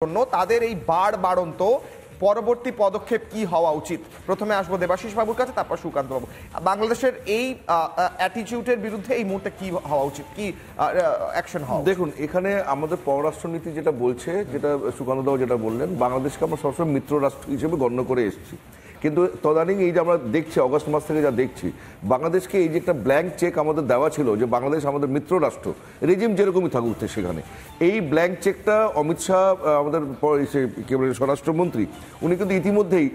জন্য তাদের এই বাড়ন্ত পরবর্তী পদক্ষেপ কি হওয়া উচিত? প্রথমে আসবো দেবাশিস বাবুর কাছে, তারপর সুকান্ত বাবু। বাংলাদেশের এই অ্যাটিটিউডের বিরুদ্ধে এই মুহূর্তে কি হওয়া উচিত, কি অ্যাকশন হওয়া? দেখুন, এখানে আমাদের পররাষ্ট্রনীতি যেটা বলছে, যেটা সুকান্ত দাও যেটা বললেন, বাংলাদেশকে আমরা সবসময় মিত্র রাষ্ট্র হিসেবে গণ্য করে এসেছি। কিন্তু তদানীং এই যে আমরা দেখছি, অগস্ট মাস থেকে যা দেখছি, বাংলাদেশকে এই যে একটা ব্ল্যাঙ্ক চেক আমাদের দেওয়া ছিল যে বাংলাদেশ আমাদের মিত্র রাষ্ট্র, রেজিম যেরকমই থাকুক সেখানে, এই ব্ল্যাঙ্ক চেকটা অমিত শাহ আমাদের কি বলে স্বরাষ্ট্রমন্ত্রী, উনি কিন্তু ইতিমধ্যেই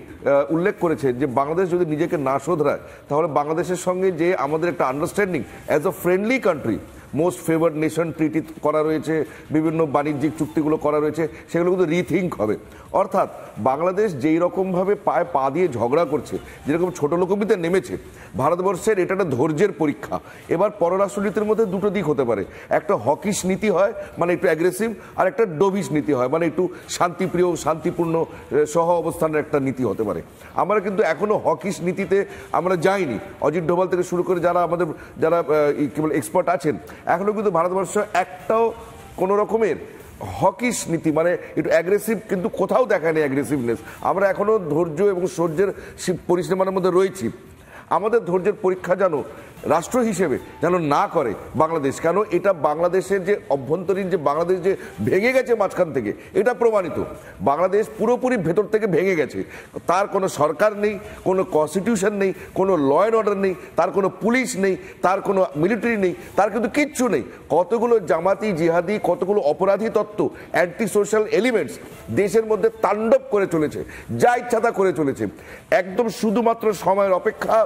উল্লেখ করেছেন যে বাংলাদেশ যদি নিজেকে না শোধরায় তাহলে বাংলাদেশের সঙ্গে যে আমাদের একটা understanding as a friendly country, most favoured nation treaty করা রয়েছে, বিভিন্ন বাণিজ্যিক চুক্তিগুলো করা রয়েছে, সেগুলো কিন্তু রিথিঙ্ক হবে। অর্থাৎ বাংলাদেশ যেই রকমভাবে পায়ে পা দিয়ে ঝগড়া করছে, যেরকম ছোট লোকবিতে নেমেছে, ভারতবর্ষের এটা একটা ধৈর্যের পরীক্ষা। এবার পররাষ্ট্রনীতির মধ্যে দুটো দিক হতে পারে, একটা হকিশ নীতি হয় মানে একটু অ্যাগ্রেসিভ, আর একটা ডোভিশ নীতি হয় মানে একটু শান্তিপ্রিয় শান্তিপূর্ণ সহ অবস্থানের একটা নীতি হতে পারে। আমরা কিন্তু এখনো হকিশ নীতিতে আমরা যাইনি। অজিত ডোভাল থেকে শুরু করে যারা কি বলে এক্সপার্ট আছেন, এখনো কিন্তু ভারতবর্ষ একটাও কোনো রকমের হকিশ নীতি মানে একটু অ্যাগ্রেসিভ কিন্তু কোথাও দেখায়নি অ্যাগ্রেসিভনেস। আমরা এখনো ধৈর্য এবং সহ্যের পরিসীমার মধ্যে রয়েছি। আমাদের ধৈর্যের পরীক্ষা যেন রাষ্ট্র হিসেবে যেন না করে বাংলাদেশ, কেন এটা বাংলাদেশের যে অভ্যন্তরীণ যে বাংলাদেশ যে ভেঙে গেছে মাঝখান থেকে, এটা প্রমাণিত। বাংলাদেশ পুরোপুরি ভেতর থেকে ভেঙে গেছে। তার কোনো সরকার নেই, কোনো কনস্টিটিউশন নেই, কোনো ল অ্যান্ড অর্ডার নেই, তার কোনো পুলিশ নেই, তার কোনো মিলিটারি নেই, তার কিন্তু কিচ্ছু নেই। কতগুলো জামাতি জিহাদি, কতগুলো অপরাধী তত্ত্ব, অ্যান্টি সোশ্যাল এলিমেন্টস দেশের মধ্যে তাণ্ডব করে চলেছে, যা ইচ্ছা তা করে চলেছে। একদম শুধুমাত্র সময়ের অপেক্ষা।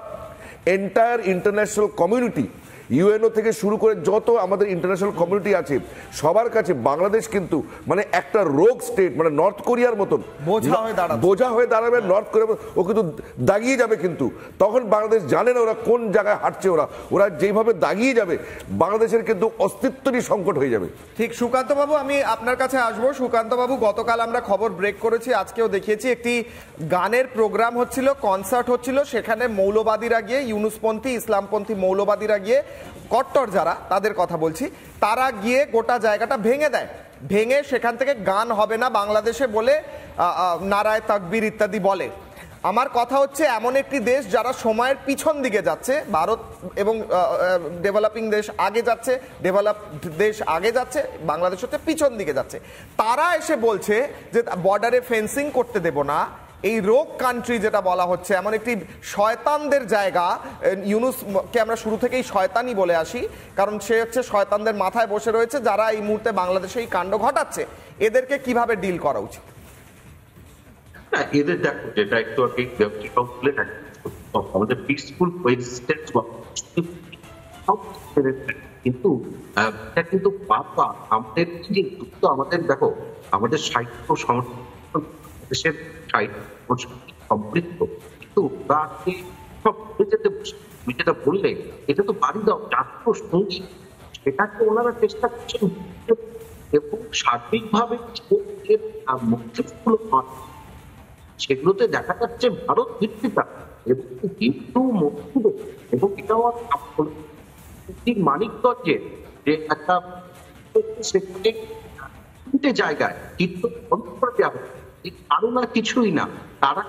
এন্টায়ার ইন্টারন্যাশনাল কমিউনিটি, ইউএনও থেকে শুরু করে যত আমাদের ইন্টারন্যাশনাল কমিউনিটি আছে, সবার কাছে বাংলাদেশ কিন্তু মানে একটা রোগ স্টেট, মানে নর্থ কোরিয়ার মতন বোঝা হয়ে দাঁড়াবে। নর্থ কোরিয়া ও কিন্তু দাগিয়ে যাবে, কিন্তু তখন বাংলাদেশ জানে না ওরা কোন জায়গায় হাঁটছে। ওরা যেভাবে দাগিয়ে যাবে, বাংলাদেশের কিন্তু অস্তিত্বরই সংকট হয়ে যাবে। ঠিক। সুকান্ত বাবু, আমি আপনার কাছে আসবো। সুকান্ত বাবু, গতকাল আমরা খবর ব্রেক করেছি, আজকেও দেখিয়েছি, একটি গানের প্রোগ্রাম হচ্ছিল, কনসার্ট হচ্ছিল, সেখানে মৌলবাদীরা গিয়ে, ইউনুসপন্থী ইসলামপন্থী মৌলবাদীরা গিয়ে, কট্টর যারা তাদের কথা বলছি, তারা গিয়ে গোটা জায়গাটা ভেঙে দেয়। ভেঙে সেখান থেকে গান হবে না বাংলাদেশে বলে নারায়ে তাকবীর ইত্যাদি বলে। আমার কথা হচ্ছে, এমন একটি দেশ যারা সময়ের পিছন দিকে যাচ্ছে, ভারত এবং ডেভেলপিং দেশ আগে যাচ্ছে, ডেভেলপড দেশ আগে যাচ্ছে, বাংলাদেশ হচ্ছে পিছন দিকে যাচ্ছে, তারা এসে বলছে যে বর্ডারে ফেন্সিং করতে দেব না। এই রোগ কান্ট্রি যেটা বলা হচ্ছে, এমন একটি শয়তানদের জায়গা। ইউনূসকে আমরা শুরু থেকেই শয়তানি বলে আসি, কারণ সে হচ্ছে শয়তানদের মাথায় বসে রয়েছে, যারা এই মুহূর্তে বাংলাদেশে এই কাণ্ড ঘটাচ্ছে। এদেরকে কিভাবে ডিল করা উচিত? এদের দেখো, যেটা একটু আগে বলে থাকে, আমাদের পিসফুল কোএক্সিস্টেন্স, কিন্তু এটা কিন্তু বাবা আমাদের যে দুঃখ, আমাদের দেখো, আমাদের সাহিত্য দেশের সাহিত্য সমৃদ্ধ, কিন্তু যেটা বললে, এটা তো বাড়ি দাও জাতীয় সঙ্গীত, সেটাকে ওনারা চেষ্টা করছেন এবং সার্বিকভাবে সেগুলোতে দেখা যাচ্ছে ভারত ভিত্তিতা এবং হিন্দু মসজিদে, এবং এটাও মানিকগঞ্জের যে একটা তিনটে জায়গায় কিন্তু কারো না কিছুই না, তারা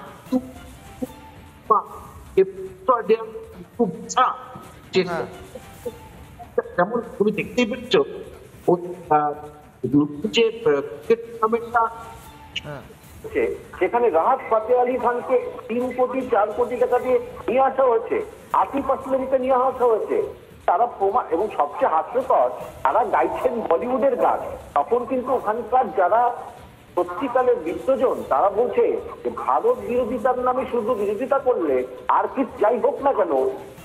কিন্তু যেমন তুমি দেখতেই পাচ্ছ যে ক্রিকেট টুর্নামেন্টটা, সেখানে রাহাত ফাতে আলী খানকে 3 কোটি 4 কোটি টাকা দিয়ে নিয়ে আসা হয়েছে, আতিফ আসলামকে নিয়ে আসা হয়েছে। তারা প্রমাণ, এবং সবচেয়ে হাস্যকর, তারা গাইছেন বলিউডের গান। তখন কিন্তু ওখানকার যারা সত্যিকালের বিদ্বজন, তারা বলছে যে ভারত বিরোধিতার নামে শুধু বিরোধিতা করলে আর কি যাই হোক না কেন,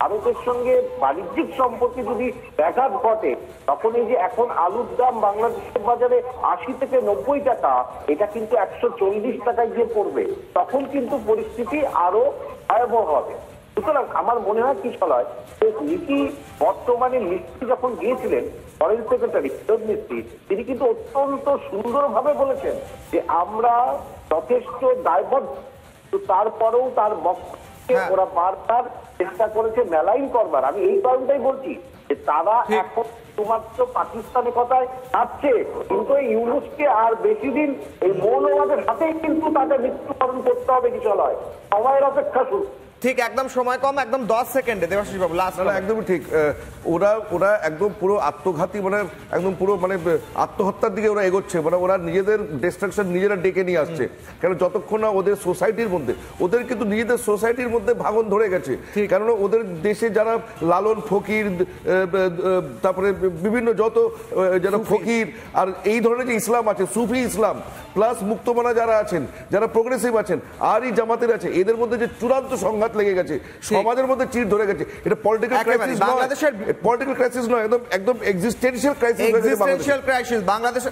ভারতের সঙ্গে বাণিজ্যিক সম্পর্কে যদি ব্যাঘাত ঘটে, তখন এই যে এখন আলুর দাম বাংলাদেশের বাজারে 80 থেকে 90 টাকা, এটা কিন্তু 140 টাকায় গিয়ে পড়বে। তখন কিন্তু পরিস্থিতি আরো ভয়াবহ হবে। সুতরাং আমার মনে হয় কি চলায়, নীতি বর্তমানে মিস্ত্রি যখন গিয়েছিলেন, ফরেন সেক্রেটারি মিস্ত্রি, তিনি কিন্তু অত্যন্ত সুন্দরভাবে বলেছেন যে আমরা যথেষ্ট দায়বদ্ধ, তারপরেও তার হ্যাঁ। ওরা বারবার চেষ্টা করেছে মেলাইন করবার। আমি এই কারণটাই বলছি যে তারা ঠিক। এখন শুধুমাত্র পাকিস্তানের কথায় আসছে, কিন্তু এই ইউনুসকে আর বেশি দিন এই মৌলবাদের হাতেই কিন্তু তাদের মৃত্যুবরণ করতে হবে কিছু নয়, সময়ের অপেক্ষা শুরু। ঠিক, একদম সময় কম, একদম 10 সেকেন্ডে দেবাশিস বাবু লাস্ট। না, একদমই ঠিক। ওরা একদম পুরো আত্মঘাতী, মানে একদম পুরো মানে আত্মহত্যার দিকে ওরা এগোচ্ছে। মানে ওরা নিজেদের ডিস্ট্রাকশন নিজেরা ডেকে নিয়ে আসছে। কেন যতক্ষণ না ওদের সোসাইটির মধ্যে, ওদের কিন্তু নিজেদের সোসাইটির মধ্যে ভাঙন ধরে গেছে। কেননা ওদের দেশে যারা লালন ফকির, তারপরে বিভিন্ন যত যারা ফকির আর এই ধরনের যে ইসলাম আছে, সুফি ইসলাম প্লাস মুক্তমানা যারা আছেন, যারা প্রোগ্রেসিভ আছেন, আর এই জামাতের আছে, এদের মধ্যে যে চূড়ান্ত সংঘাত লেগে গেছে, সমাজের মধ্যে চির ধরে গেছে। এটা পলিটিক্যাল ক্রাইসিস নয়, পলিটিক্যাল ক্রাইসিস নয়, একদম এক্সিস্টেন্সিয়াল ক্রাইসিস। এক্সিস্টেন্সিয়াল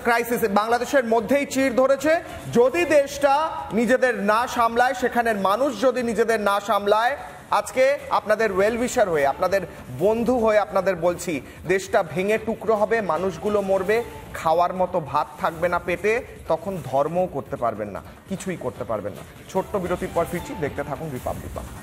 ক্রাইসিস, বাংলাদেশের মধ্যেই চির ধরেছে। যদি দেশটা নিজেদের না সামলায়, সেখানের মানুষ যদি নিজেদের না সামলায়, আজকে আপনাদের ওয়েল উইশার হয়ে, আপনাদের বন্ধু হয়ে আপনাদের বলছি, দেশটা ভেঙে টুকরো হবে, মানুষগুলো মরবে, খাওয়ার মতো ভাত থাকবে না পেটে, তখন ধর্মও করতে পারবেন না, কিছুই করতে পারবেন না। ছোট্ট বিরতির পর ফিরছি, দেখতে থাকুন রিপাবলিক বাংলা।